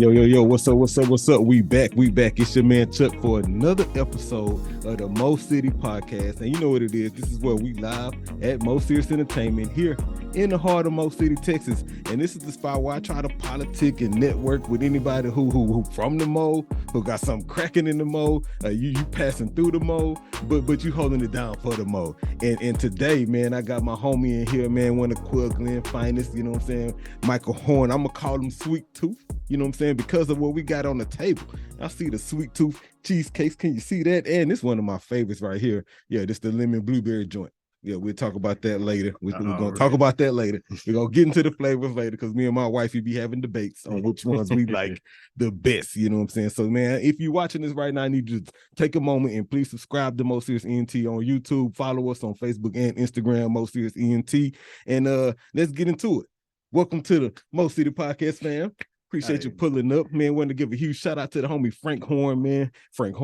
Yo, what's up? We back. It's your man Chuck for another episode of the Mo City Podcast. And you know what it is. This is where we live at Mo Serious Entertainment here in the heart of Mo City, Texas. And this is the spot where I try to politic and network with anybody who from the Mo, who got something cracking in the Mo. You passing through the Mo, but you holding it down for the Mo. And today, man, I got my homie in here, man, one of Quill Glen finest, you know what I'm saying? Michael Horne. I'm gonna call him Sweet Tooth. You know what I'm saying? Because of what we got on the table. I see the Sweet Tooth cheesecakes. Can you see that? And it's one of my favorites right here. Yeah, this the lemon blueberry joint. Yeah, we'll talk about that later. We're going to talk about that later. We're going to get into the flavors later because me and my wife, we be having debates on which ones we like the best. You know what I'm saying? So, man, if you're watching this right now, I need you to take a moment and please subscribe to Mo Serious ENT on YouTube. Follow us on Facebook and Instagram, Mo Serious ENT. And let's get into it. Welcome to the Mo City Podcast, fam. Appreciate you pulling up, man. Want to give a huge shout out to the homie Frank Horne, man. Frank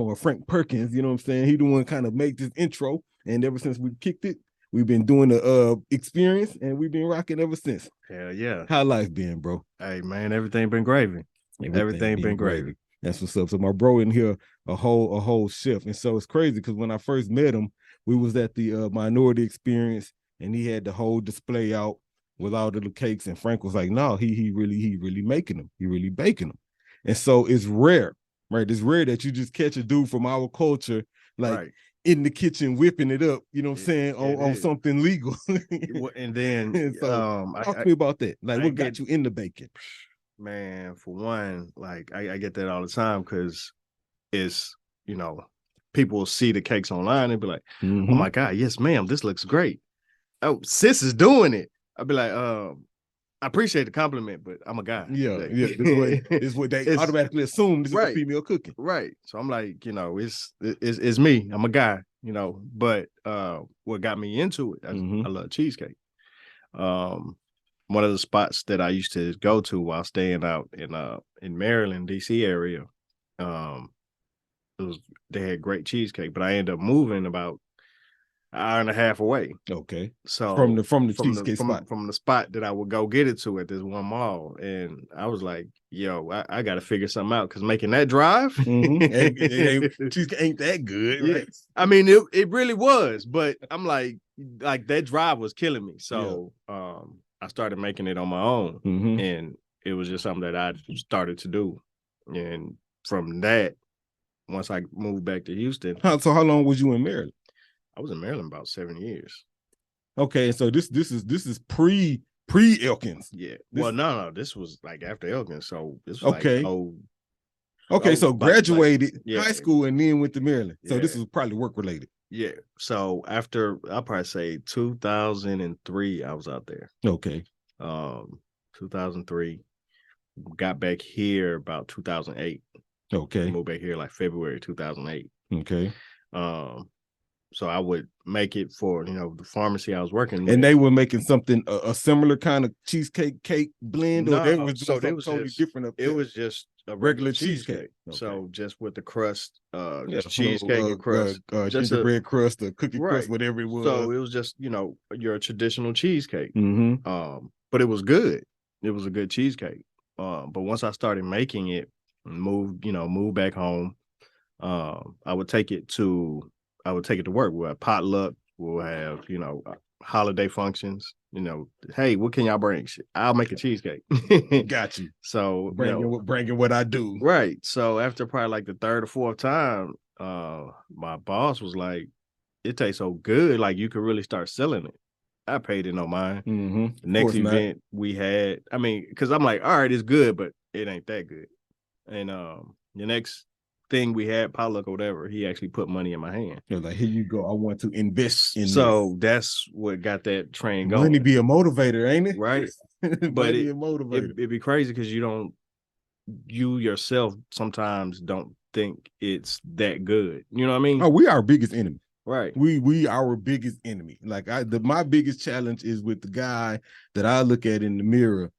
Perkins, you know what I'm saying? He the one kind of make this intro. And ever since we kicked it, we've been doing the experience and we've been rocking ever since. Hell yeah. How life been, bro? Hey, man, everything been gravy. Everything been gravy. That's what's up. So my bro in here, a whole chef. And so it's crazy because when I first met him, we was at the minority experience and he had the whole display out with all the cakes, and Frank was like, no, he really making them. He really baking them. And so it's rare, right? It's rare that you just catch a dude from our culture, like in the kitchen whipping it up, you know what I'm saying, on something legal. And then and so, talk to me about that. Like, what got you in the baking? Man, for one, like I get that all the time because it's, people will see the cakes online and be like, oh my God, yes, ma'am, this looks great. Oh, sis is doing it. I'd be like, I appreciate the compliment, but I'm a guy. Yeah. This is what they automatically assume this is a female cooking. Right. So I'm like, it's me. I'm a guy, But what got me into it, I love cheesecake. One of the spots that I used to go to while staying out in Maryland, DC area, they had great cheesecake, but I ended up moving about an hour and a half away. Okay. So from the cheesecake spot. From the spot that I would go get it to at this one mall. And I was like, yo, I gotta figure something out because making that drive cheesecake ain't that good, right? I mean it really was, but I'm like that drive was killing me. So I started making it on my own. And it was just something that I started to do. And from that, once I moved back to Houston. So how long was you in Maryland? I was in Maryland about 7 years. Okay, so this is pre Elkins. Yeah. No, this was like after Elkins. So this was so graduated high school and then went to Maryland. So this was probably work related. Yeah. So after, I'll probably say 2003, I was out there. Okay. 2003, got back here about 2008. Okay. Moved back here like February 2008. Okay. So I would make it for, the pharmacy I was working with. And they were making something, a similar kind of cheesecake cake blend? No, or they was totally different up there? It was just a regular cheesecake. Okay. So just with the crust, cheesecake and crust. Just the bread crust, the cookie crust, whatever it was. So it was just, your traditional cheesecake. But it was good. It was a good cheesecake. But once I started making it and moved back home, I would take it to work. We'll have potluck. We'll have, holiday functions. Hey, what can y'all bring? I'll make a cheesecake. Got you. So bringing what I do. Right. So after probably like the third or fourth time, my boss was like, "It tastes so good, like you could really start selling it." I paid it no mind. The next event we had, because I'm like, all right, it's good, but it ain't that good. And the next thing we had, potluck or whatever, he actually put money in my hand. You're like, here you go. I want to invest in this. That's what got that train going. Money be a motivator, ain't it? Right. But it'd be crazy because you yourself sometimes don't think it's that good. You know what I mean? Oh, we are our biggest enemy. Right. We our biggest enemy. Like my biggest challenge is with the guy that I look at in the mirror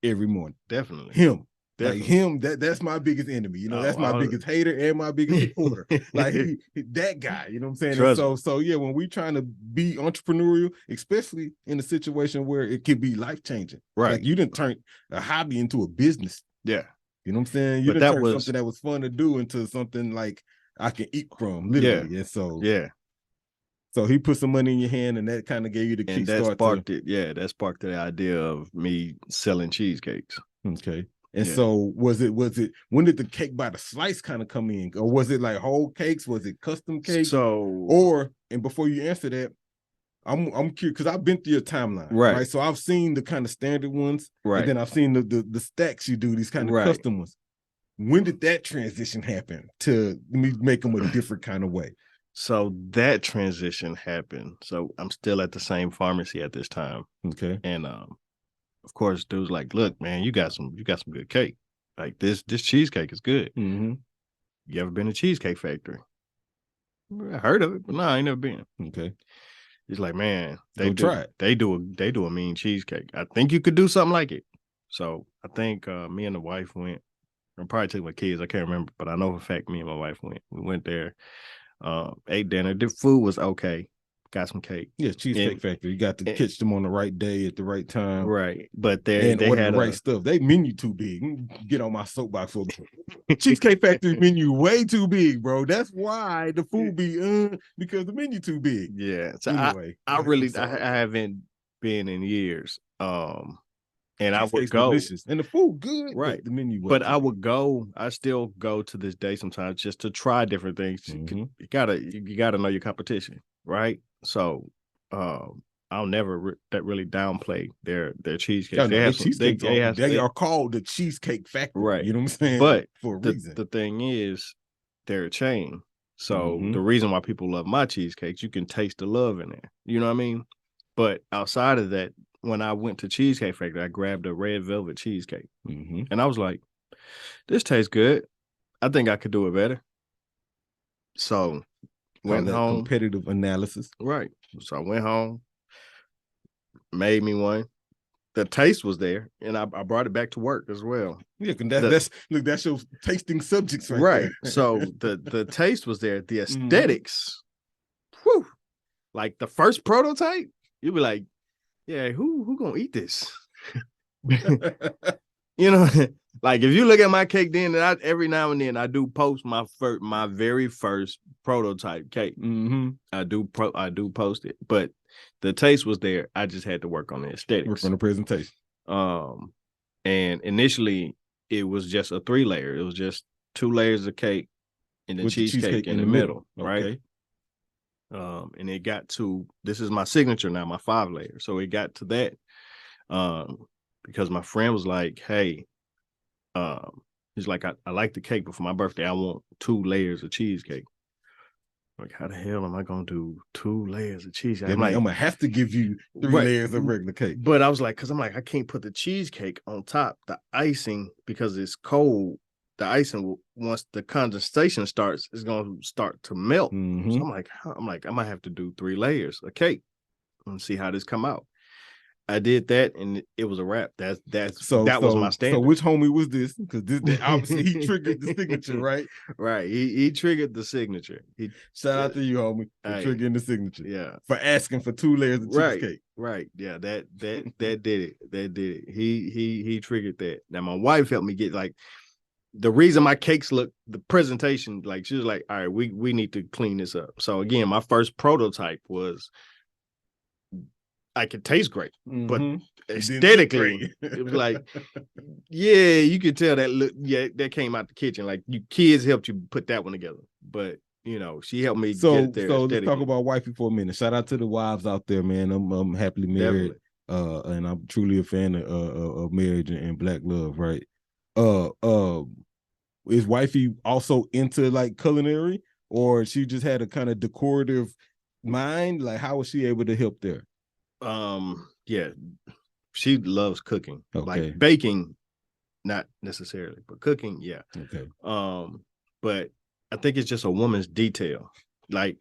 every morning. Definitely. Him. Definitely. Like him, that's my biggest enemy. That's my biggest hater and my biggest supporter. Like that guy, you know what I'm saying? So yeah, when we trying to be entrepreneurial, especially in a situation where it could be life changing. Right. Like you didn't turn a hobby into a business. Yeah. You know what I'm saying? You didn't turn something that was fun to do into something like I can eat from, literally. Yeah. And so yeah. So he put some money in your hand, and that kind of gave you the kickstart. And that sparked it. Yeah, that sparked the idea of me selling cheesecakes. Okay. And so was it when did the cake by the slice kind of come in? Or was it like whole cakes? Was it custom cakes? And before you answer that, I'm curious because I've been through your timeline, right? So I've seen the kind of standard ones, right? And then I've seen the stacks you do, these kind of custom ones. When did that transition happen to me make them a different kind of way? So that transition happened. So I'm still at the same pharmacy at this time. Okay. And of course, dude's like, look, man, you got some good cake. Like this cheesecake is good. Mm-hmm. You ever been to Cheesecake Factory? I heard of it, but no, I ain't never been. Okay. He's like, man, they do a mean cheesecake. I think you could do something like it. So I think me and the wife went. I probably took my kids. I can't remember, but I know for a fact me and my wife went. We went there, ate dinner. The food was okay. Got some cake. Yeah, Cheesecake Factory. You got to catch them on the right day at the right time. Right. But they had the right stuff. They menu too big. Get on my soapbox for Cheesecake Factory menu way too big, bro. That's why the food be because the menu too big. Yeah. So anyway, I haven't been in years. And I would go, delicious. And the food good, right? The menu, but I would go. I still go to this day sometimes just to try different things. Mm-hmm. You gotta know your competition, right? So, I'll never really downplay their cheesecake. They are called the Cheesecake Factory, right? You know what I'm saying? But for a reason. The thing is, they're a chain. So the reason why people love my cheesecakes, you can taste the love in there. You know what I mean? But outside of that, when I went to Cheesecake Factory, I grabbed a red velvet cheesecake. Mm-hmm. And I was like, this tastes good. I think I could do it better. So went home. Competitive analysis. Right. So I went home, made me one. The taste was there, and I brought it back to work as well. Yeah, that's your tasting subjects right there. So the taste was there. The aesthetics, whew, like the first prototype, you'd be like, yeah, who gonna eat this? You know, like if you look at my cake, then every now and then I do post my very first prototype cake. Mm-hmm. I do post it, but the taste was there. I just had to work on the aesthetics, work on the presentation. And initially it was just a 3-layer. It was just 2 layers of cake and the cheesecake in the middle, right? Okay. And it got to, this is my signature now, my 5-layer. So it got to that because my friend was like, hey, he's like, I like the cake, but for my birthday, I want 2 layers of cheesecake. Like, how the hell am I going to do 2 layers of cheesecake? I'm going to have to give you 3 layers of regular cake. But I was like, I can't put the cheesecake on top, the icing, because it's cold. The icing, once the condensation starts, is going to start to melt. Mm-hmm. So I'm like, I might have to do 3 layers of cake and see how this come out. I did that, and it was a wrap. That was my standard. So which homie was this? Because obviously he triggered the signature, right? Right. He triggered the signature. Shout out to you, homie, for triggering the signature. Yeah. For asking for 2 layers of cheesecake. Right. Yeah. That did it. That did it. He triggered that. Now my wife helped me get like the reason my cakes look, the presentation, like she was like, all right, we need to clean this up. So again, my first prototype was, I could taste great, but aesthetically, it was like, yeah, you could tell that came out the kitchen. Like kids helped you put that one together, but you know, she helped me get it there. So let's talk about wifey for a minute. Shout out to the wives out there, man. I'm happily married, and I'm truly a fan of marriage and Black love, right? Is wifey also into like culinary, or she just had a kind of decorative mind? Like, how was she able to help there? Yeah, she loves cooking. Okay. Like baking, not necessarily, but cooking, yeah. Okay. But I think it's just a woman's detail. Like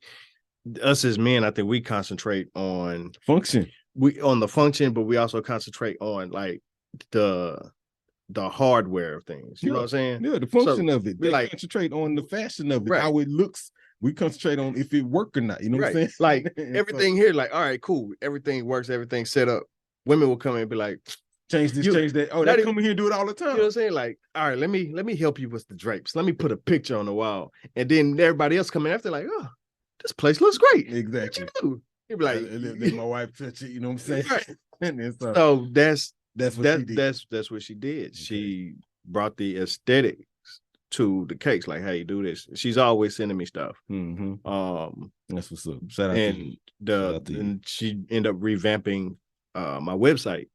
us as men, I think we concentrate on function. On the function, but we also concentrate on like the hardware of things. You know what I'm saying? Yeah, the function of it. They concentrate on the fashion of it, how it looks. We concentrate on if it work or not. You know what I'm saying? Like everything here, like, all right, cool. Everything works, everything's set up. Women will come in and be like, change this, change that. Oh, they come in here and do it all the time. You know what I'm saying? Like, all right, let me help you with the drapes. Let me put a picture on the wall. And then everybody else coming after, like, oh, this place looks great. Exactly. What you do? He'd be like, let my wife touch it, you know what I'm saying? Right. And so that's what she did. That's what she did. Okay. She brought the aesthetics to the cakes, like, hey, do this. She's always sending me stuff. That's what's up. Shout out to you. And she ended up revamping my website.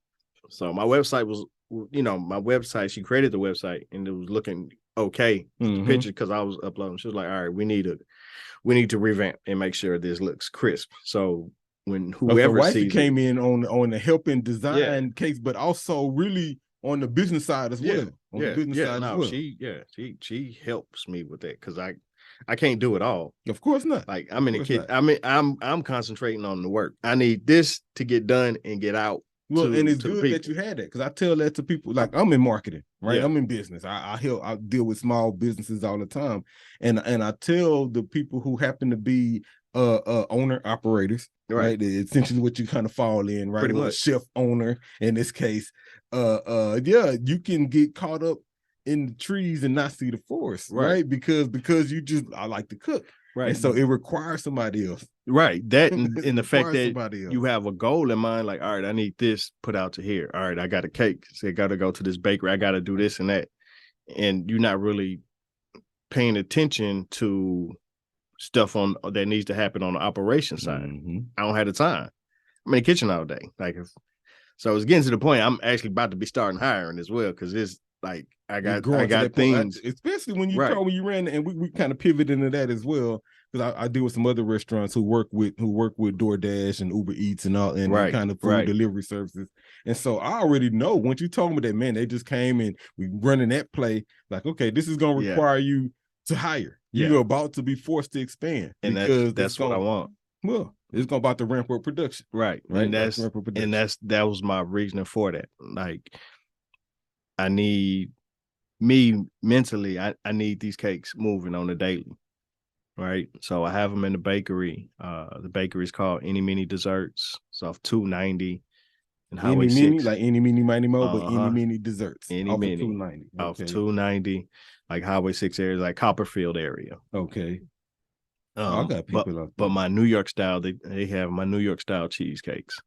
So my website was, my website, she created the website and it was looking okay. The picture, because I was uploading. She was like, all right, we need to revamp and make sure this looks crisp. So when whoever sees came in on the helping design case, but also really on the business side as well. On the business side as well. She helps me with that because I can't do it all. Of course not. Like I'm in the kid. I mean, I'm concentrating on the work. I need this to get done and get out. Well, and it's good that you had that, because I tell that to people. Like, I'm in marketing, right? Yeah. I'm in business. I deal with small businesses all the time, and I tell the people who happen to be owner operators, right? Essentially what you kind of fall in, right? Pretty much. Chef owner in this case. You can get caught up in the trees and not see the forest, right? Because I like to cook. Right. And so it requires somebody else. Right. That and the fact that you have a goal in mind, like, all right, I need this put out to here. All right, I got a cake. So I got to go to this bakery. I got to do this and that. And you're not really paying attention to stuff that needs to happen on the operation side. I don't have the time. I'm in the kitchen all day. So it's getting to the point I'm actually about to be starting hiring as well, because it's like I got things, especially when you ran, and we kind of pivot into that as well, because I deal with some other restaurants who work with DoorDash and Uber Eats and all, and kind of food delivery services. And so I already know, once you told me that, man, they just came and we running that play, like, okay, this is going to require you to hire. You're about to be forced to expand, and that's what I want. Well, it's going about to ramp up production, right? And that was my reasoning for that. Like, I need mentally, I need these cakes moving on the daily, right? So I have them in the bakery. The bakery is called Any Mini Desserts. It's off 290 and Highway 6. Like Any Mini Mighty Mo, but Any Mini Desserts. Any Mini. 290. Off 290, like Highway 6 area, like Copperfield area. Okay. I got people but my New York style, they have my New York style cheesecakes.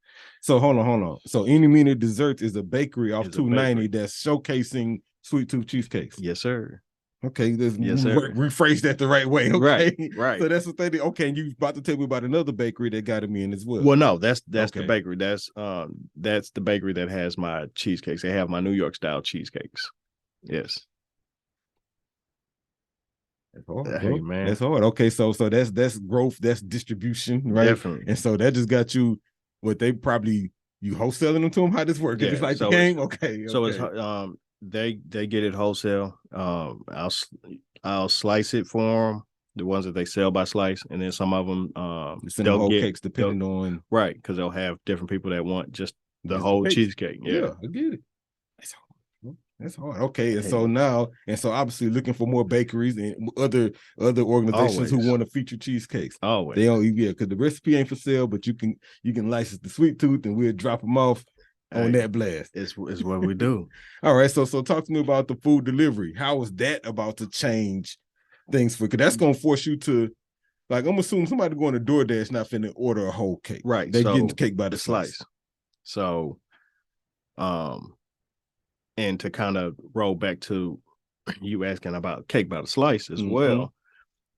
So hold on. So Any Mini Desserts is a bakery off 290 that's showcasing sweet tooth cheesecakes. Yes, sir. Okay, rephrase that the right way. Okay, right. So that's what they did. Okay, and you about to tell me about another bakery that got me in as well. Well, no, that's the bakery. That's the bakery that has my cheesecakes. They have my New York style cheesecakes. Yes. That's hard, hey, man. That's hard. Okay, so that's growth, that's distribution, right? Definitely. And so that just got you what they probably you wholesaling them to them. How this work? It's like the game. Okay. So it's they get it wholesale. I'll slice it for them, the ones that they sell by slice, and then some of them send them whole cakes depending on because they'll have different people that want just the whole cheesecake. Yeah, I get it. That's hard. Okay, and so now, obviously looking for more bakeries and other organizations who want to feature cheesecakes. Always. They don't, because the recipe ain't for sale, but you can license the sweet tooth, and we'll drop them off on that blast. It's what we do. All right, so talk to me about the food delivery. How is that about to change things for? Because that's gonna force you to, like, I'm assuming somebody going to DoorDash not finna order a whole cake. Right. They getting the cake by the slice. So, and to kind of roll back to you asking about cake by the slice as well,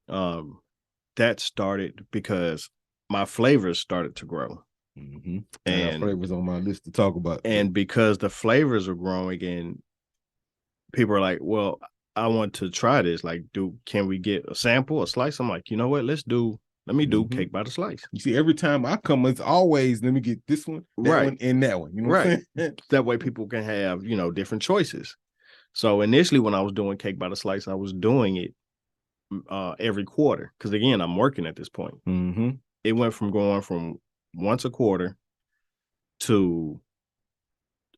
that started because my flavors started to grow. And flavors on my list to talk about. And because the flavors are growing and people are like, well, I want to try this. Like, can we get a sample, a slice? I'm like, you know what? Let me do cake by the slice. You see, every time I come, it's always, let me get this one, that one, and that one. You know what I'm saying? That way people can have, different choices. So initially when I was doing cake by the slice, I was doing it every quarter. Because again, I'm working at this point. It went from going from once a quarter to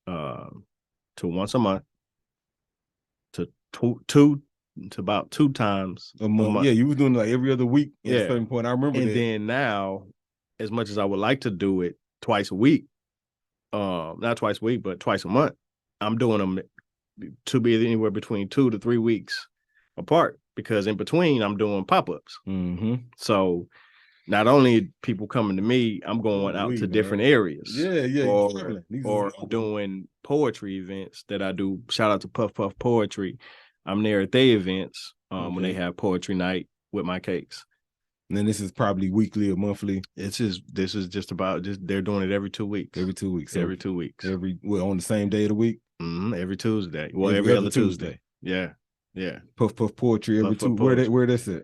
once a month to to about 2 times a month. Yeah, you was doing like every other week at a certain point. I remember and that. Then now, as much as I would like to do it twice a week, not twice a week, but twice a month. I'm doing them to be anywhere between 2 to 3 weeks apart, because in between I'm doing pop-ups. So not only people coming to me, I'm going out to different areas. Or doing poetry events that I do. Shout out to Puff Puff Poetry. I'm there at their events when they have poetry night with my cakes. And then this is probably weekly or monthly. This is just about they're doing it every 2 weeks. Every 2 weeks. So every 2 weeks. On the same day of the week? Every Tuesday. Well, every other Tuesday. Yeah. Puff Puff Poetry every two. Where that's at?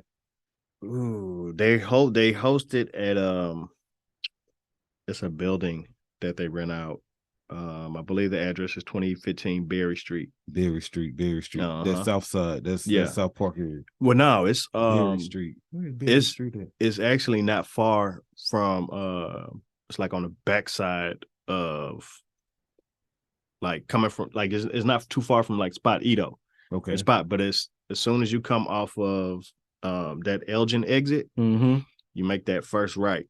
Ooh, they host it at it's a building that they rent out. I believe the address is 2015 Berry Street. Berry Street. That's South Side. That's South Park area. Well, no, it's Berry Street. It's actually not far from it's like on the backside of, like, coming from, like, it's not too far from like Spot Edo. Okay. But it's as soon as you come off of that Elgin exit, you make that first right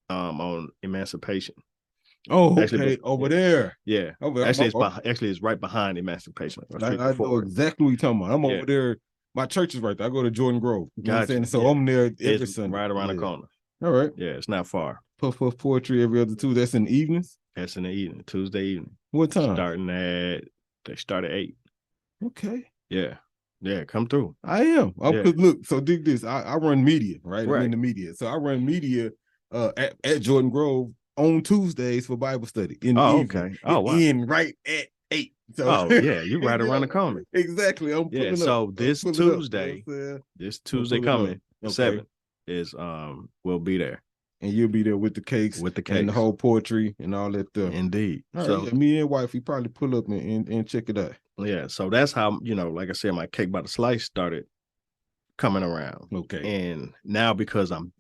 on Emancipation. Oh, okay, over there. Yeah. Actually, it's right behind Emancipation. I know exactly what you're talking about. I'm over there. My church is right there. I go to Jordan Grove. You know what I'm saying? So I'm there every Sunday. Right around the corner. All right. Yeah, it's not far. Puff Puff Poetry every other Tuesday. That's in the evenings? That's in the evening, Tuesday evening. What time? They start at 8. Okay. Yeah. Yeah, come through. I am. Look, so dig this. I run media, right? I'm in the media. So I run media at Jordan Grove on Tuesdays for Bible study in the evening. Okay. Oh, wow. In right at 8. So, you're right around the corner. Exactly. I'm pulling up. So this Tuesday coming, 7 is we'll be there. And you'll be there with the cakes. And the whole poetry and all that stuff. Indeed. So me and wife, we probably pull up and check it out. Yeah. So that's how, like I said, my Cake by the Slice started coming around. Okay. And now, because I'm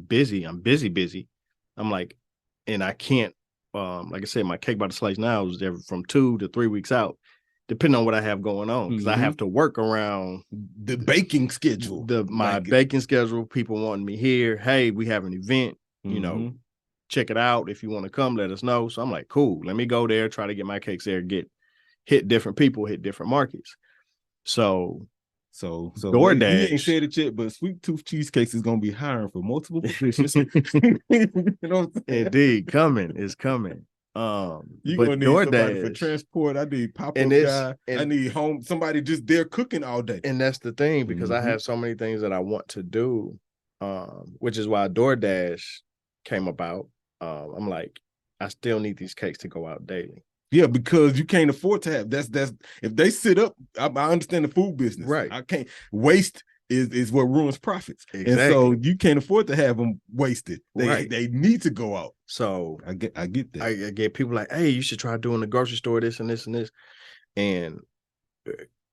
busy. I'm like, and I can't, like I said, my Cake by the Slice now is there from 2 to 3 weeks out, depending on what I have going on, because I have to work around the baking schedule. My baking schedule. People wanting me here. Hey, we have an event. Check it out. If you want to come, let us know. So I'm like, cool. Let me go there. Try to get my cakes there. Hit different people. Hit different markets. So DoorDash. He ain't said it yet, but Sweet Tooth Cheesecakes is gonna be hiring for multiple positions. You know what I'm saying? Indeed, it's coming. You gonna need somebody for transport. I need pop-up guy. I need somebody just there cooking all day. And that's the thing, because I have so many things that I want to do, which is why DoorDash came about. I'm like, I still need these cakes to go out daily. Yeah, because you can't afford to have that's if they sit up. I understand the food business, right? I can't waste is what ruins profits, exactly. And so you can't afford to have them wasted. They need to go out. So I get that. I get people like, hey, you should try doing the grocery store, this and this and this, and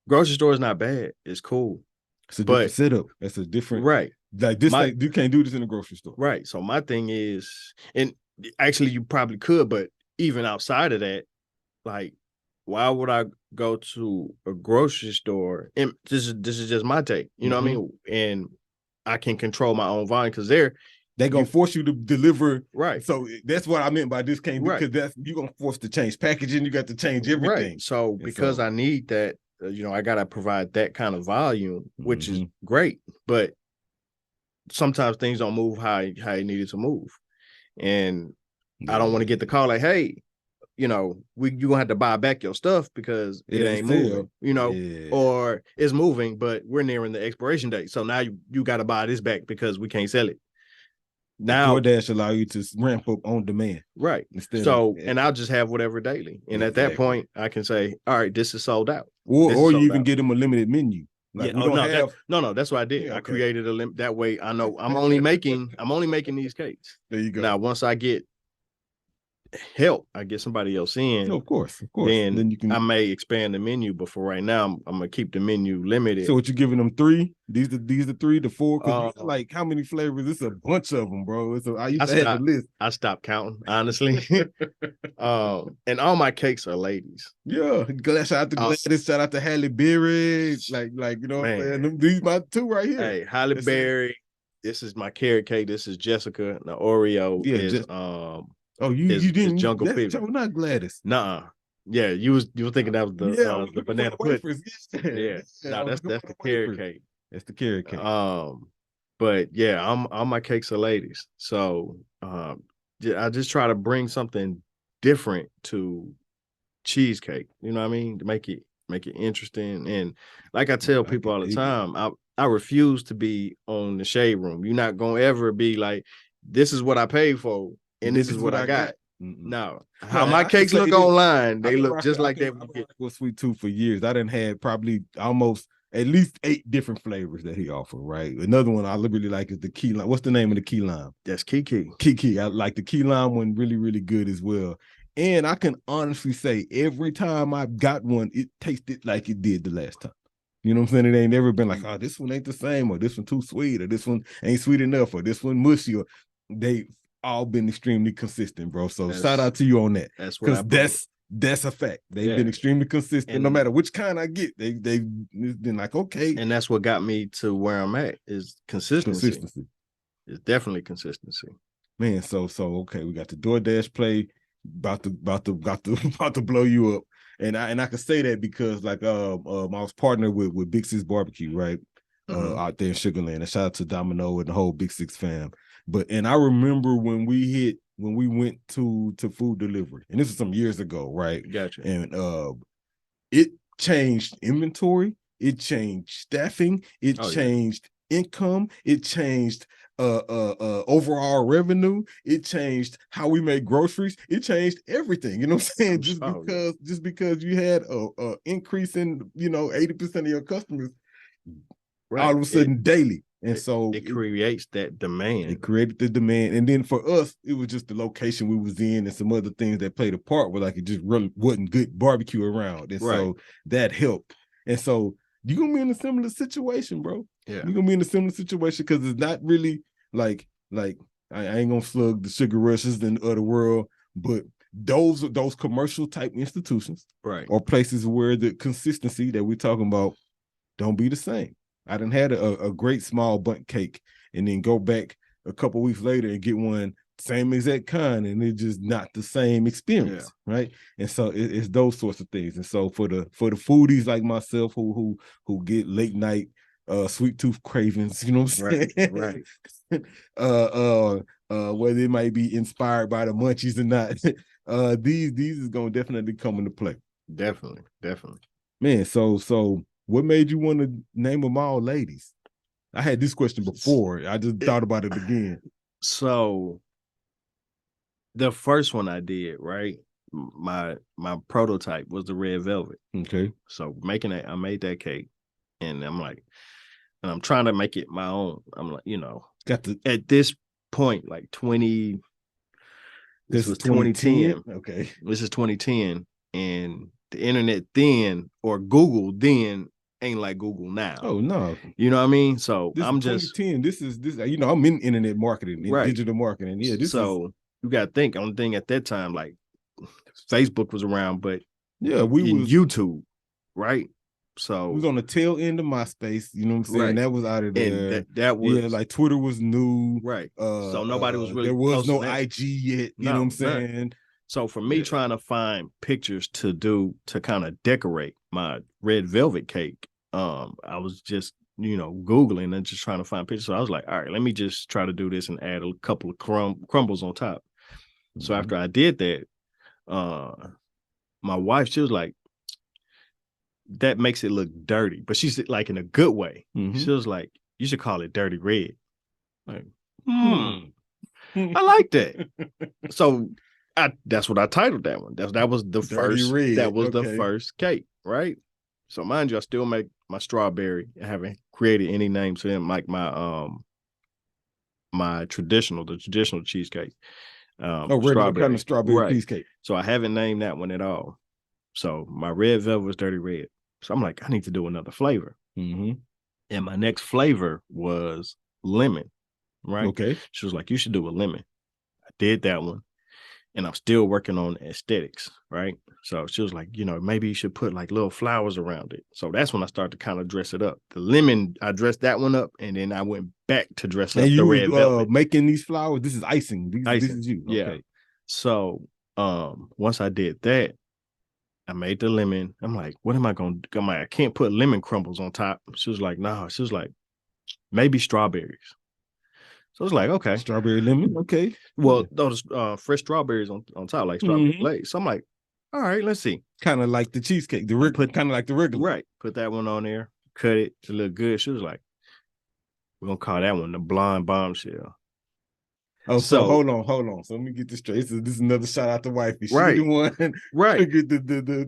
grocery store is not bad. It's cool. It's a different setup. That's a different right. Like this, you can't do this in a grocery store, right? So my thing is, and actually you probably could, but even outside of that. Like, why would I go to a grocery store? And this is just my take. You know what I mean? And I can control my own volume, because they're gonna force you to deliver. Right. So that's what I meant by this can't do, because you're gonna force to change packaging. You got to change everything. Right. So because I need that, I gotta provide that kind of volume, which is great. But sometimes things don't move how it needed to move, and I don't want to get the call like, hey, you gonna have to buy back your stuff because it ain't moving, or it's moving, but we're nearing the expiration date. So now you got to buy this back because we can't sell it. Now DoorDash allow you to ramp up on demand. Right. And I'll just have whatever daily. And at that point I can say, all right, this is sold out. Or you even get them a limited menu. Like, no, that's what I did. I created a limit. That way I know I'm only making these cakes. There you go. Now, once I get help, I get somebody else in. Of course. Then you can. I may expand the menu, but for right now, I'm gonna keep the menu limited. So what you giving them 3? These are 3 to 4. Like how many flavors? It's a bunch of them, bro. I used to have the list. I stopped counting, honestly. And all my cakes are ladies. Yeah, shout out to Gladys, shout out to Halle Berry. Like you know, what I'm saying? These my 2 right here. Hey, Halle Berry. This is my carrot cake. This is Jessica. The Oreo is Oh, you didn't. Jungle That's Fever. not Gladys. Nah. Yeah, you were thinking that was the banana pudding. Yeah. No, that's the carrot cake. That's the carrot cake. But yeah, all my cakes are ladies. So I just try to bring something different to cheesecake. You know what I mean? To make it interesting. And like I tell people all the time, I refuse to be on the shade room. You're not gonna ever be like, this is what I paid for, and this is what I got. No, how my cakes look online, they look just like that. With Sweet Tooth for years, I done had probably almost at least 8 different flavors that he offered. Right, another one I really like is the key lime. What's the name of the key lime? That's Kiki. Kiki. I like the key lime one, really, really good as well. And I can honestly say, every time I got one, it tasted like it did the last time. You know what I'm saying? It ain't never been like, oh, this one ain't the same, or this one too sweet, or this one ain't sweet enough, or this one mushy. Or they all been extremely consistent, bro. So shout out to you on that. That's what that's a fact. They've been extremely consistent, and no matter which kind I get. They've been like, okay. And that's what got me to where I'm at is consistency. It's definitely consistency. Man, so okay, we got the DoorDash play about to blow you up. And I can say that because like I was partnered with Big Six Barbecue, right? Out there in Sugar Land. And shout out to Domino and the whole Big Six fam. And I remember when we went to food delivery, and this was some years ago, right? Gotcha. And it changed inventory, it changed staffing, it changed income, it changed overall revenue, it changed how we make groceries, it changed everything. You know what I'm saying? Just because you had a increase in 80% of your customers all of a sudden daily. And so it creates that demand. It created the demand. And then for us, it was just the location we was in and some other things that played a part where like it just really wasn't good barbecue around. And so that helped. And so you're gonna be in a similar situation, bro. Yeah. You're gonna be in a similar situation because it's not really like I ain't gonna slug the Sugar Rushes and the other world, but those commercial type institutions or places where the consistency that we're talking about don't be the same. I done had a great small bundt cake and then go back a couple weeks later and get one same exact kind, and it's just not the same experience, right? And so it's those sorts of things. And so for the foodies like myself who get late night sweet tooth cravings, you know what I'm saying? Right. Whether it might be inspired by the munchies or not, these is gonna definitely come into play. Definitely. Man, so what made you want to name them all ladies? I had this question before. I just thought about it again. So the first one I did, right? My prototype was the red velvet. Okay. So I made that cake, and I'm trying to make it my own. I'm like, at this point, like 20. This was 2010. Okay. This is 2010, and the internet then or Google then ain't like Google now. Oh no. You know what I mean? So I'm just 2010. This is I'm in internet marketing, digital marketing. Yeah, you gotta think. Only thing at that time, like Facebook was around, but YouTube, right? So it was on the tail end of MySpace, you know what I'm saying? That was out of there. And that was like Twitter was new. Right. So nobody was really there was no IG yet, you know what I'm saying? So for me trying to find pictures to kind of decorate my red velvet cake, I was just, Googling and just trying to find pictures. So I was like, all right, let me just try to do this and add a couple of crumbles on top. Mm-hmm. So after I did that, my wife, she was like, that makes it look dirty, but she's like in a good way. Mm-hmm. She was like, you should call it Dirty Red. Like, I like that. So that's what I titled that one. That was the first. Red. That was the first cake, right? So mind you, I still make my strawberry. I haven't created any names for them, like my the traditional cheesecake. Regular kind of strawberry cheesecake. So I haven't named that one at all. So my red velvet was Dirty Red. So I'm like, I need to do another flavor. Mm-hmm. And my next flavor was lemon, right? Okay. She was like, you should do a lemon. I did that one. And I'm still working on aesthetics, right? So she was like, maybe you should put like little flowers around it. So that's when I started to kind of dress it up. The lemon, I dressed that one up, and then I went back to dress up the red velvet. Making these flowers, this is icing. This is you. Yeah. Okay. So once I did that, I made the lemon. I'm like, what am I gonna do? I'm like, I can't put lemon crumbles on top. She was like, no. She was like, maybe strawberries. So I was like, okay. Strawberry lemon, okay. Well, those fresh strawberries on top, like strawberry glaze. So I'm like, all right, let's see. Kind of like the cheesecake, kind of like the regular. Right. Put that one on there, cut it to look good. She was like, we're gonna call that one the blonde bombshell. Oh, so hold on. So let me get this straight. This is another shout out to wifey. She right. the one. Right.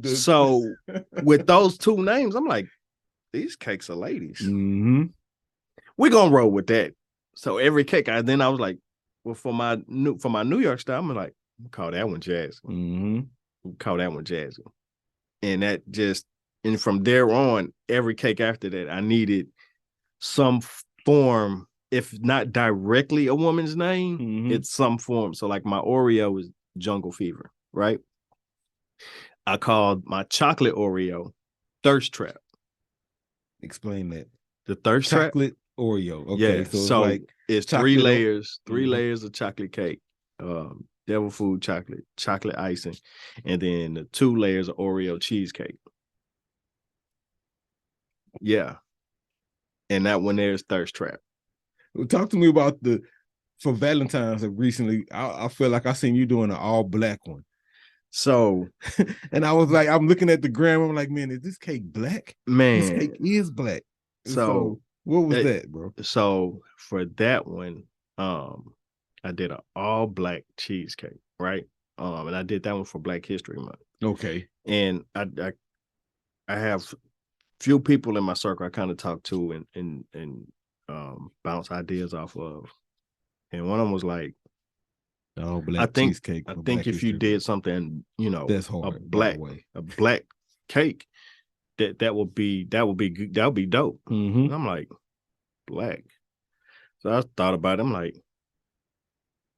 So with those two names, I'm like, these cakes are ladies. We're gonna roll with that. So every cake, I was like, well, for my New York style, I'm like, call that one Jasmine. Call that one Jasmine. And that just, and from there on, every cake after that, I needed some form, if not directly a woman's name, it's some form. So like my Oreo is Jungle Fever, right? I called my chocolate Oreo Thirst Trap. Explain that. The Thirst chocolate Trap? Oreo. Okay, yeah, so it's 3 layers, 3 layers of chocolate cake, devil food chocolate icing, and then the 2 layers of Oreo cheesecake. Yeah. And that one there is Thirst Trap. Talk to me about for Valentine's recently. I feel like I seen you doing an all black one. So, and I was like, I'm looking at the gram. I'm like, man, is this cake black? Man, this cake is black. So what was that, bro? So for that one, I did an all black cheesecake, right? And I did that one for Black History Month. Okay. And I have few people in my circle I kind of talk to and bounce ideas off of. And one of them was like, all black cheesecake. I think if you did something, that's hard, a black cake, that would be dope. And I'm like, black. So I thought about it. I'm like,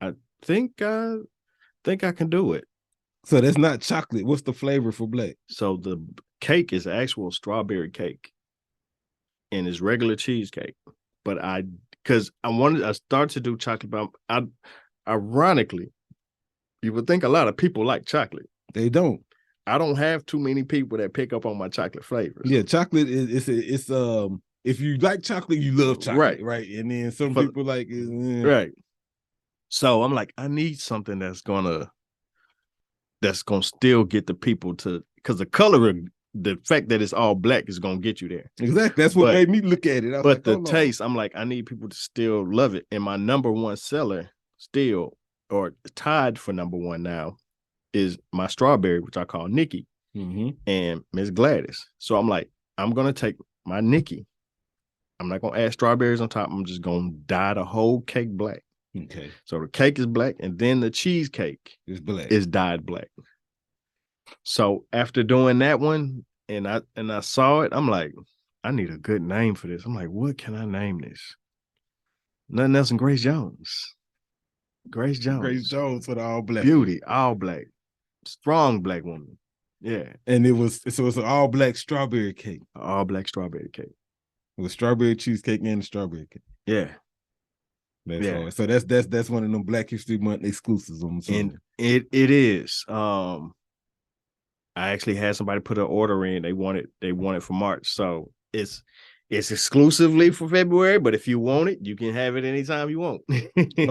I think I can do it. So that's not chocolate. What's the flavor for black? So the cake is actual strawberry cake, and it's regular cheesecake. But I started to do chocolate, but ironically, you would think a lot of people like chocolate. They don't. I don't have too many people that pick up on my chocolate flavors. Yeah, chocolate is if you like chocolate, you love chocolate, right? And then some people like right. So I'm like, I need something that's gonna still get the people to, because the color, the fact that it's all black is gonna get you there. Exactly. That's what made me look at it. But the taste, I'm like, I need people to still love it. And my number one seller still, or tied for number one now, is my strawberry, which I call Nikki, and Miss Gladys. So I'm like, I'm gonna take my Nikki. I'm not gonna add strawberries on top. I'm just gonna dye the whole cake black. Okay. So the cake is black, and then the cheesecake is dyed black. So after doing that one, and I saw it, I'm like, I need a good name for this. I'm like, what can I name this? Nothing else than Grace Jones. Grace Jones for the all black. Beauty, all black. Strong black woman. Yeah. And it's an all black strawberry cake. All black strawberry cake. With strawberry cheesecake and strawberry cake. Yeah. That's hard. So that's one of them Black History Month exclusives. And it is. I actually had somebody put an order in. They want it for March. So it's exclusively for February, but if you want it, you can have it anytime you want.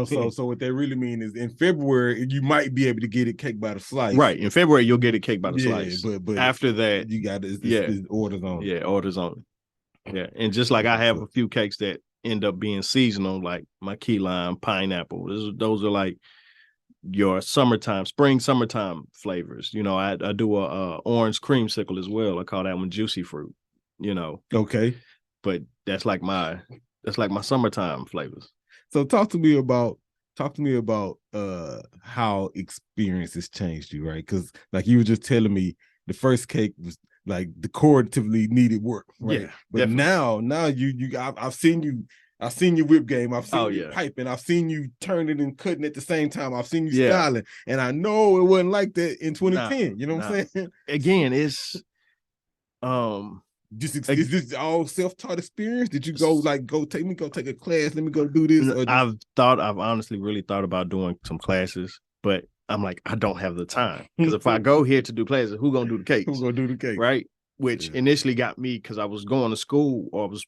so what they really mean is in February, you might be able to get it cake by the slice. Right. In February, you'll get it cake by the slice. But after that, you got it's orders on. Yeah, orders on. Yeah. And just like I have a few cakes that end up being seasonal, like my key lime, pineapple. Those are like your summertime flavors. I do a orange creamsicle as well. I call that one juicy fruit. Okay. But that's like my summertime flavors. So talk to me about how experiences changed you, right? Because like you were just telling me, the first cake was like decoratively needed work, right? Yeah, but definitely. now I've seen your whip game. I've seen you piping. I've seen you turning and cutting at the same time. I've seen you styling, and I know it wasn't like that in 2010. You know what I'm saying? Again, it's is this all self-taught experience? Did you go take a class? Let me go do this. I've honestly really thought about doing some classes, but I'm like, I don't have the time. Because if I go here to do classes, who gonna do the cakes? Who gonna do the cake? Right? Which initially got me because I was going to school, or I was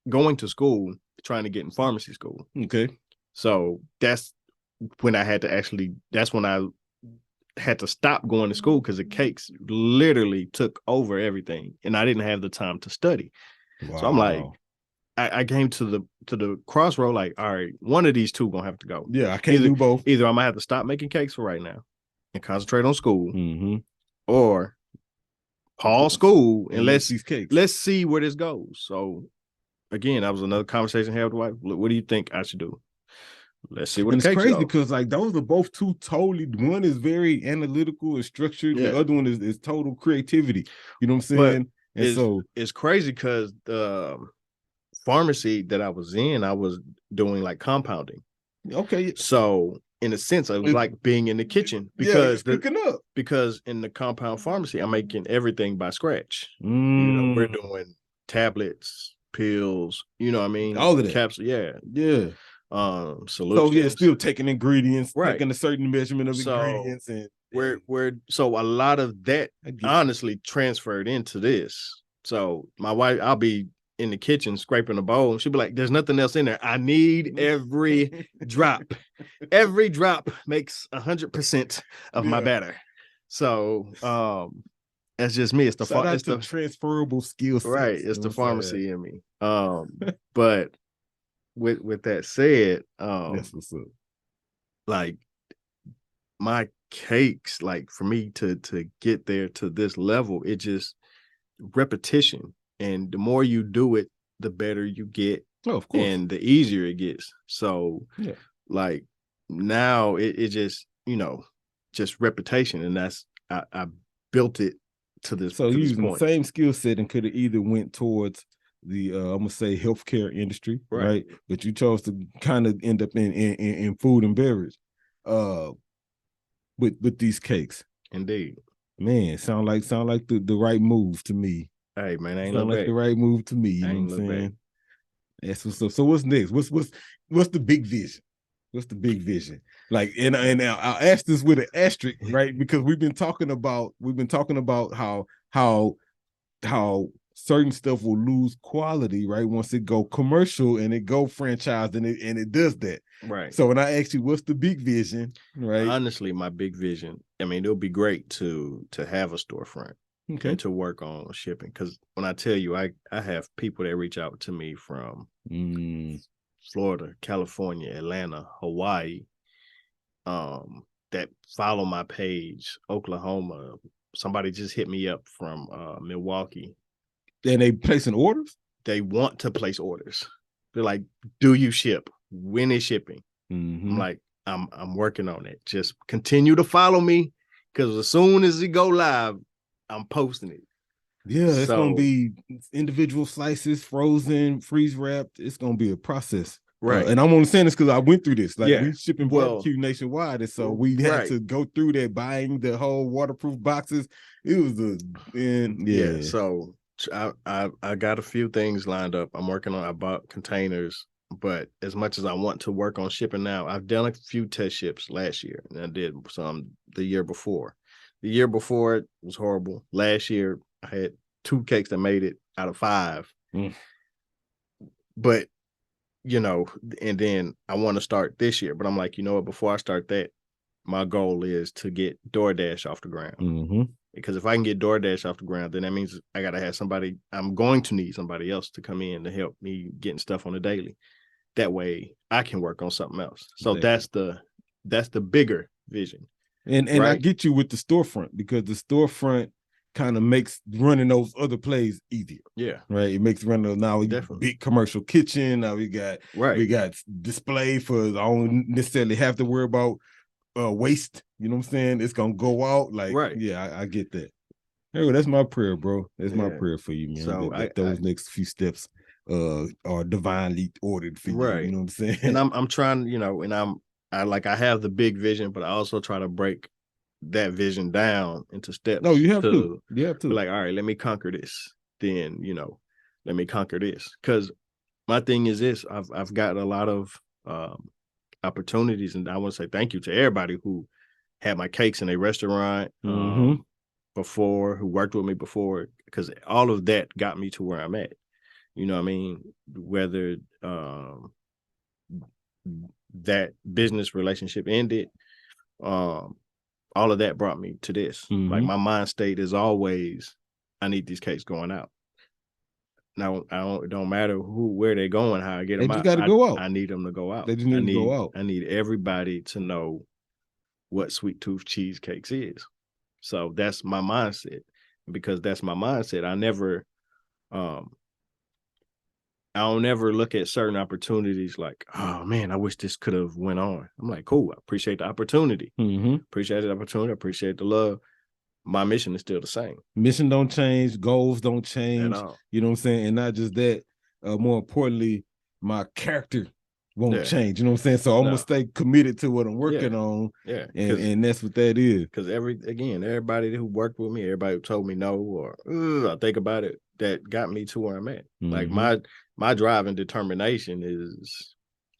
going to school trying to get in pharmacy school. Okay. So that's when I had to that's when I had to stop going to school because the cakes literally took over everything. And I didn't have the time to study. Wow. So I'm like, I came to the crossroad, like, all right, one of these two gonna have to go. Yeah, I can't do both. Either I'm gonna have to stop making cakes for right now and concentrate on school, or pause school and let's see where this goes. So again, that was another conversation I had with the wife. What do you think I should do? Let's see what. And it's crazy because like those are both two totally. One is very analytical and structured. Yeah. The other one is total creativity. You know what I'm saying? But and it's crazy because the pharmacy that I was in, I was doing like compounding. Okay. So in a sense, it was like being in the kitchen because because in the compound pharmacy, I'm making everything by scratch. You know, we're doing tablets, pills, you know what I mean? All of that. Capsule, yeah. Solutions. So yeah, still taking ingredients, taking a certain measurement of ingredients, and so a lot of that honestly transferred into this. So my wife, I'll be in the kitchen scraping a bowl, and she'll be like, "There's nothing else in there. I need every drop. Every drop makes 100% of my batter." So that's just me. It's the transferable skill set. Right. It's the pharmacy in me. But with that said, that's what's up. Like my cakes, like for me to get there to this level, it just repetition. And the more you do it, the better you get. Oh, of course. And the easier it gets. So like now it just, just repetition. And that's I built it to this. So you're using the same skill set and could have either went towards the I'm gonna say healthcare industry, right? But you chose to kind of end up in food and beverage, with these cakes. Indeed, man, sound like the right move to me. Hey man, ain't sound like the right move to me. You know what I'm saying? That's what's up. So what's next? What's the big vision? What's the big vision? Like, and I'll ask this with an asterisk, right? Because we've been talking about how certain stuff will lose quality, right? Once it go commercial and it go franchised and it does that. Right. So when I ask you, what's the big vision, right? Honestly, my big vision, I mean, it'll be great to have a storefront and to work on shipping. Because when I tell you, I have people that reach out to me from Florida, California, Atlanta, Hawaii, that follow my page, Oklahoma. Somebody just hit me up from Milwaukee. And they placing orders? They want to place orders. They're like, do you ship? When is shipping? I'm like, I'm working on it. Just continue to follow me, because as soon as it go live, I'm posting it. Yeah, it's gonna be individual slices, frozen, freeze wrapped. It's gonna be a process. Right. And I'm only saying this because I went through this. Like, we shipping barbecue nationwide, and so we had to go through that, buying the whole waterproof boxes. It was So I got a few things lined up. I'm working on. I bought containers, but as much as I want to work on shipping now, I've done a few test ships last year, and I did some the year before. The year before it was horrible. Last year I had 2 cakes that made it out of 5. But and then I want to start this year, but I'm like, before I start that, my goal is to get DoorDash off the ground. Because if I can get DoorDash off the ground, then that means I got to have somebody. I'm going to need somebody else to come in to help me getting stuff on the daily. That way I can work on something else. So that's the bigger vision. And I get you with the storefront, because the storefront kind of makes running those other plays easier. Yeah. Right. It makes running now we big commercial kitchen. Now we got display for, I don't necessarily have to worry about waste. You know what I'm saying? It's gonna go out. Like, I get that. Hey, that's my prayer, bro. That's my prayer for you, man. So those next few steps are divinely ordered for you. You know what I'm saying? And I'm trying, and I have the big vision, but I also try to break that vision down into steps. No, you have to. You have to. Like, all right, let me conquer this. Then, let me conquer this. Because my thing is this: I've got a lot of opportunities, and I want to say thank you to everybody who had my cakes in a restaurant before, who worked with me before, because all of that got me to where I'm at. You know what I mean? Whether that business relationship ended, all of that brought me to this. Like my mind state is always, I need these cakes going out. Now it don't matter where they're going, how I get them out. Got to go out. I need them to go out. They just need to go out. I need everybody to know what Sweet Tooth Cheesecakes is. So that's my mindset. Because that's my mindset, I don't ever look at certain opportunities like, oh man, I wish this could have went on. I'm like, cool, I appreciate the opportunity. Appreciate the opportunity, appreciate the love. My mission is still the same. Mission don't change, goals don't change. You know what I'm saying? And not just that, more importantly, my character won't change. You know what I'm saying? So I'm gonna stay committed to what I'm working on. Yeah. And that's what that is. Because everybody who worked with me, everybody who told me no, or I think about it, that got me to where I'm at. Like my drive and determination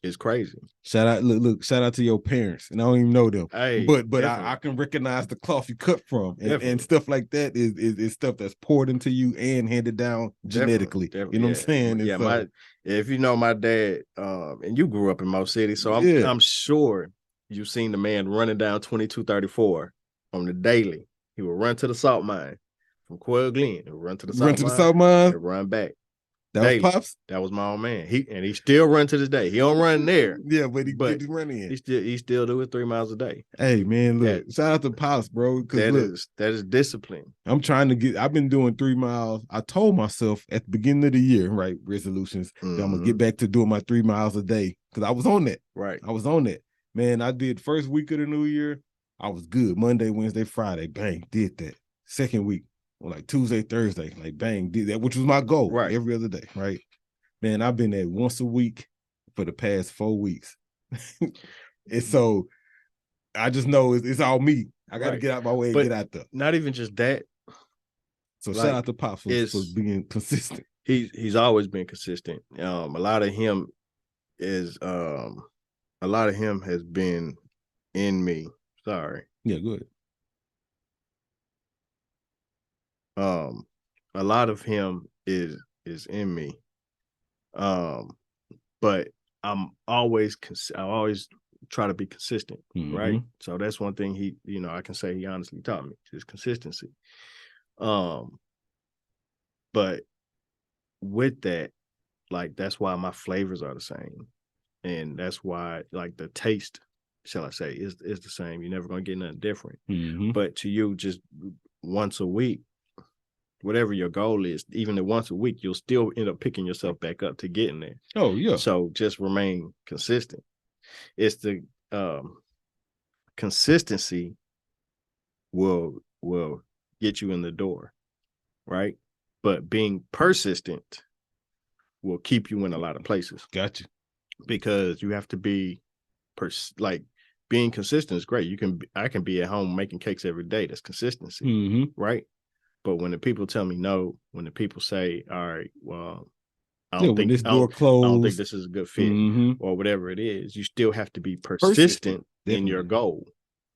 is crazy. Shout out, shout out to your parents, and I don't even know them, hey, but I can recognize the cloth you cut from, and stuff like that is stuff that's poured into you and handed down genetically. Definitely. You know what I'm saying? Yeah, if you know my dad, and you grew up in Mo City, so I'm sure you've seen the man running down 2234 on the daily. He would run to the salt mine from Quail Glen. He would run to the salt mine and run back. That was Pops? That was my old man. He still run to this day. He don't run there. Yeah, but he run in. He still do it 3 miles a day. Hey man, look, shout out to Pops, bro. That is discipline. I've been doing 3 miles. I told myself at the beginning of the year, right, resolutions, that I'm gonna get back to doing my 3 miles a day. Because I was on that. Right. I was on that. Man, I did first week of the new year. I was good. Monday, Wednesday, Friday, bang, did that. Second week, like Tuesday, Thursday, like bang, did that, which was my goal. Right. Every other day, right? Man, I've been at once a week for the past 4 weeks. And so I just know it's all me. I got to get out my way and get out there. Not even just that. So shout out to Pops for being consistent. He's always been consistent. A lot of him has been in me. Sorry. Yeah, good. A lot of him is in me. But I always try to be consistent, right? So that's one thing I can say he honestly taught me, his consistency. But with that, like, that's why my flavors are the same. And that's why, like, the taste, shall I say, is the same. You're never going to get nothing different. But to you, just once a week, whatever your goal is, even at once a week, you'll still end up picking yourself back up to getting there. Oh, yeah. So just remain consistent. It's the consistency will get you in the door, right? But being persistent will keep you in a lot of places. Gotcha. Because you have to be being consistent is great. I can be at home making cakes every day. That's consistency, right? But when the people tell me no, when the people say, all right, well, I don't think this door closed, I don't think this is a good fit, or whatever it is, you still have to be persistent in your goal.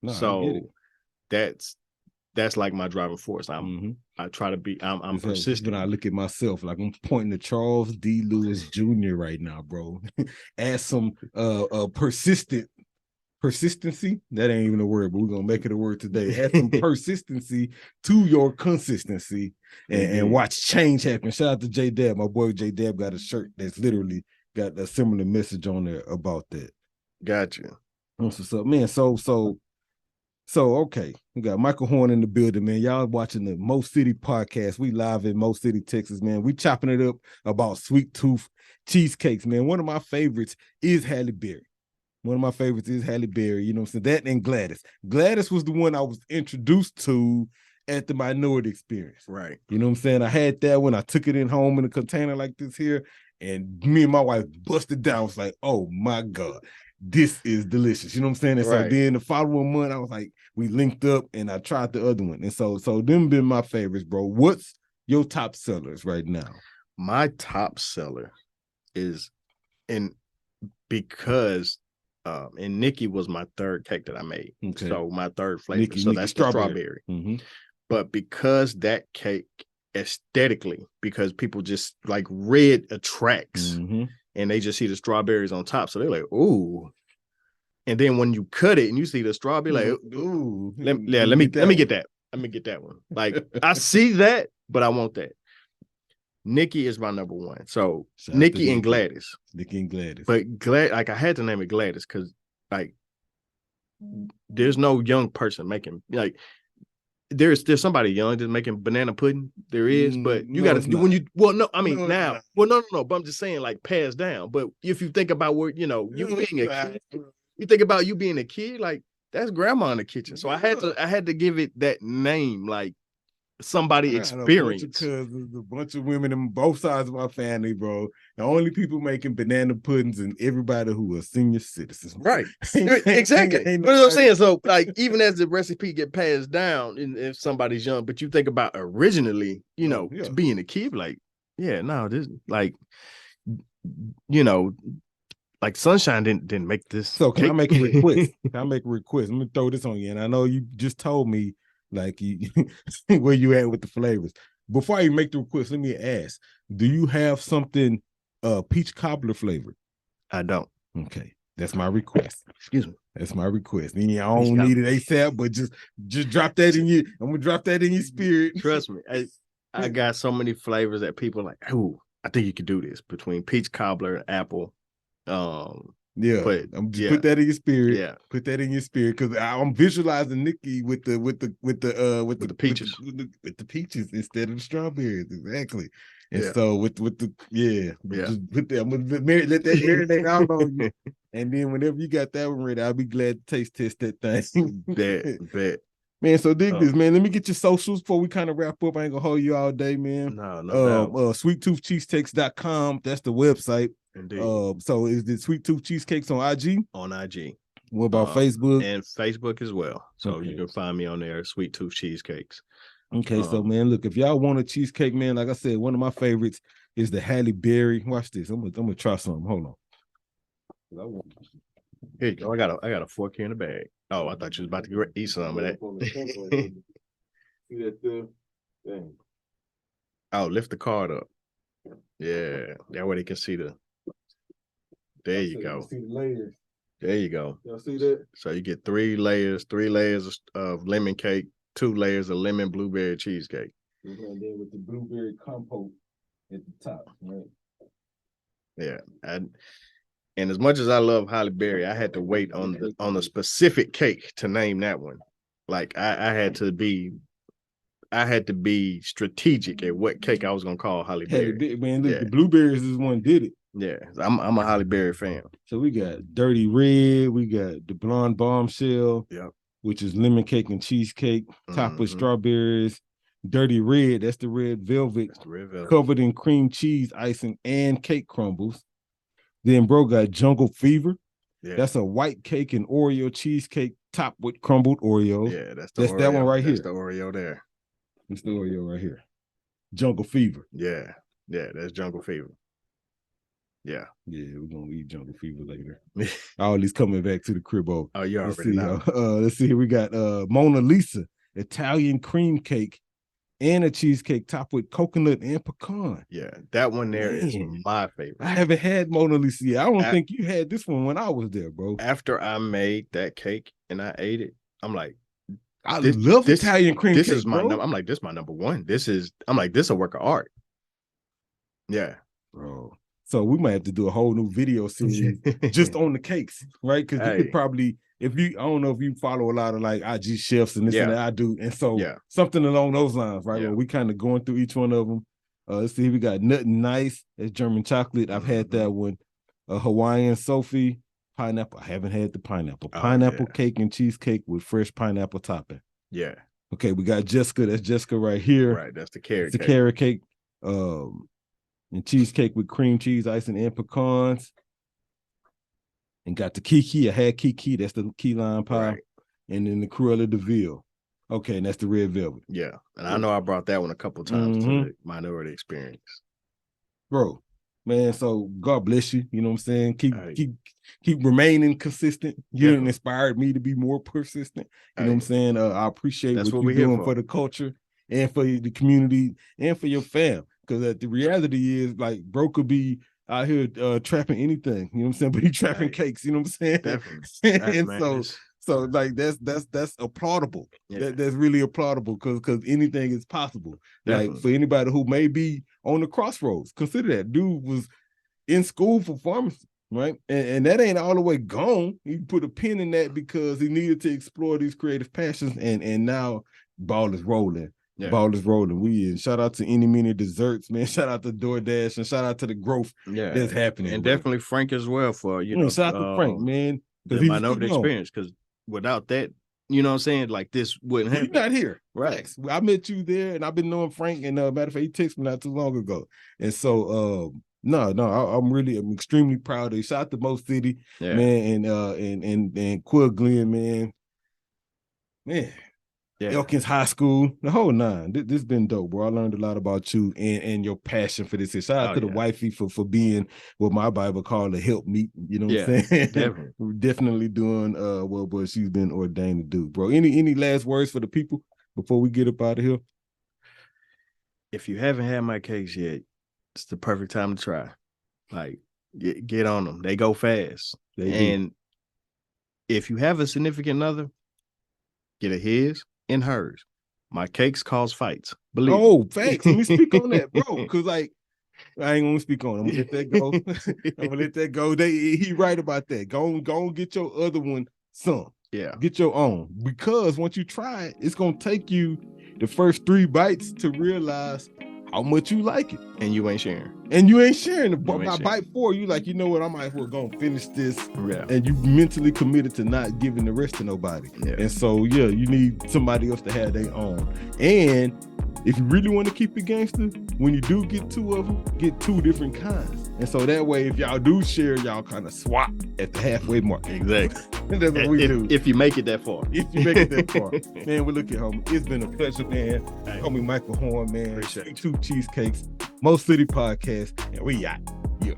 No, so that's like my driving force. I try to be, I'm persistent. When I look at myself, like I'm pointing to Charles D. Lewis Jr. right now, bro. Add some persistency, that ain't even a word, but we're gonna make it a word today. Add some persistency to your consistency and watch change happen. Shout out to J Dab. My boy J Dab got a shirt that's literally got a similar message on there about that. Gotcha. That's what's up, man. So okay, we got Michael Horne in the building, man. Y'all watching the Mo City podcast. We live in Mo City, Texas, man. We chopping it up about Sweet Tooth Cheesecakes, man. One of my favorites is Halle Berry. You know what I'm saying? That and Gladys. Gladys was the one I was introduced to at the Minority Experience. Right. You know what I'm saying? I had that when I took it in home in a container like this here, and me and my wife busted down. I was like, oh my God, this is delicious. You know what I'm saying? And so then the following month, I was like, we linked up and I tried the other one. And so them been my favorites, bro. What's your top sellers right now? My top seller is, and because And Nikki was my third cake that I made. Okay. So my third flavor. Nikki, that's strawberry. The strawberry. Mm-hmm. But because that cake aesthetically, because people just like red attracts, and they just see the strawberries on top, so they're like, ooh. And then when you cut it and you see the strawberry, like, ooh, let me get that. Let me get that one. Like, I see that, but I want that. Nikki is my number one. So Nikki and Gladys. Nikki and Gladys. But I had to name it Gladys because like there's no young person making like there's somebody young that's making banana pudding. There is, but you gotta when you no, but I'm just saying like passed down. But if you think about where you being a kid, you think about you being a kid, like that's grandma in the kitchen. So I had to give it that name, like somebody experienced. Because there's a bunch of women on both sides of my family, bro. The only people making banana puddings and everybody who are senior citizens. Right. Exactly. But I'm saying, so like even as the recipe get passed down, and if somebody's young, but you think about originally, to being a kid, like, this like like Sunshine didn't make this. So can I make a request? I'm gonna throw this on you. And I know you just told me like where you at with the flavors. Before you make the request, let me ask: do you have something peach cobbler flavored? I don't. Okay, that's my request. Excuse me. That's my request. And I don't need it ASAP, but just drop that in you. I'm gonna drop that in your spirit. Trust me, I got so many flavors that people are like, oh, I think you could do this between peach cobbler and apple. But I'm just put that in your spirit. Yeah, put that in your spirit because I'm visualizing Nikki with the peaches, with the peaches instead of the strawberries. Exactly. And so with the just put that. I'm gonna let that marinate out on you. And then whenever you got that one ready, I'll be glad to taste test that thing. Bet. Man, so dig this, man. Let me get your socials before we kind of wrap up. I ain't gonna hold you all day, man. No SweetToothCheesecakes.com. That's the website. Indeed. So is the Sweet Tooth Cheesecakes on IG? On IG. What about Facebook? And Facebook as well. So you can find me on there, Sweet Tooth Cheesecakes. Okay, so man, look, if y'all want a cheesecake, man, like I said, one of my favorites is the Halle Berry. Watch this. I'm gonna try something. Hold on. Here you go. I got a fork here in the bag. Oh, I thought you was about to eat some of that. See that thing? Oh, lift the card up. Yeah, that way they can see the. There you go. See the layers. There you go. Y'all see that? So you get 3 layers of lemon cake, 2 layers of lemon blueberry cheesecake. And then with the blueberry compote at the top, right? Yeah, and as much as I love Halle Berry, I had to wait on a specific cake to name that one. Like I had to be strategic at what cake I was gonna call Halle Berry. Man, look, the blueberries is one did it. Yeah, I'm a Halle Berry fan. So we got Dirty Red, we got the Blonde Bombshell, which is lemon cake and cheesecake, topped with strawberries. Dirty Red, that's the red velvet, covered in cream cheese icing and cake crumbles. Then bro got Jungle Fever. Yeah. That's a white cake and Oreo cheesecake topped with crumbled Oreos. Yeah, that's that one right here. That's the Oreo there. That's the Oreo right here. Jungle Fever. Yeah, that's Jungle Fever. Yeah, we're gonna eat Jungle Fever later. All these coming back to the cribbo. Oh, you already know. Let's see here. We got Mona Lisa, Italian cream cake, and a cheesecake topped with coconut and pecan. Yeah, that one there is my favorite. I haven't had Mona Lisa yet. I don't think you had this one when I was there, bro. After I made that cake and I ate it, I'm like, I love Italian cream cake. This is my I'm like, this is my number one. This is a work of art. Yeah. Bro. So we might have to do a whole new video series just on the cakes, right? Because you could probably, I don't know if you follow a lot of like IG chefs and this and that I do. And so something along those lines, right? Where we kind of going through each one of them. Let's see, we got Nothing Nice. That's German chocolate. I've had that one. Hawaiian Sophie, pineapple. I haven't had the pineapple. Pineapple cake and cheesecake with fresh pineapple topping. Yeah. Okay, we got Jessica. That's Jessica right here. Right, that's the carrot cake. The carrot cake. And cheesecake with cream cheese icing and pecans. And got the Kiki. I had Kiki. That's the key lime pie. Right. And then the Cruella de Vil. Okay, and that's the red velvet. Yeah. And I know I brought that one a couple times to the minority experience. Bro, man. So God bless you. You know what I'm saying? Keep remaining consistent. You done inspired me to be more persistent. You know what I'm saying? I appreciate what you're doing for the culture and for the community and for your fam. Because the reality is, like, bro could be out here trapping anything. You know what I'm saying? But he trapping cakes. You know what I'm saying? Definitely. And so like that's applaudable. Yeah. That's really applaudable because anything is possible. Definitely. Like for anybody who may be on the crossroads, consider that dude was in school for pharmacy, right? And that ain't all the way gone. He put a pin in that because he needed to explore these creative passions, and now ball is rolling. Yeah. Ball is rolling. We in. Shout out to Any Mini Desserts, man. Shout out to DoorDash and shout out to the growth that's happening. And definitely Frank as well for, shout out to Frank, man. I know the experience, because without that, you know what I'm saying, like this wouldn't happen. You're not here. Right. I met you there and I've been knowing Frank, and matter of fact, he texted me not too long ago. And so I'm extremely proud of you. Shout out to Mo City, man, and Quill Glenn, man. Yeah. Elkins High School, the whole nine. This been dope, bro. I learned a lot about you and your passion for this. Shout out to the wifey for being what my Bible called a help meet. You know what I'm saying? Definitely. We're definitely doing what she's been ordained to do, bro. Any last words for the people before we get up out of here? If you haven't had my cakes yet, it's the perfect time to try. Like, get on them. They go fast. And if you have a significant other, get a his and hers. My cakes cause fights. Believe facts. Let me speak on that, bro. Because like, I ain't gonna speak on it. I'm gonna let that go. I'm gonna let that go. He right about that. Go get your other one some. Yeah. Get your own. Because once you try it, it's gonna take you the first 3 bites to realize how much you like it. And you ain't sharing. By bite 4, you like, you know what, I might as well go and finish this. Yeah. And you mentally committed to not giving the rest to nobody. Yeah. And so, you need somebody else to have their own. And if you really want to keep it gangster, when you do get 2 of them, get 2 different kinds. And so that way, if y'all do share, y'all kind of swap at the halfway mark. Exactly. And that's what we do. If you make it that far. Man, we look at home. It's been a pleasure, man. Call me Michael Horne, man. Appreciate 2 Cheesecakes, Mo City Podcast, and we out. Yeah.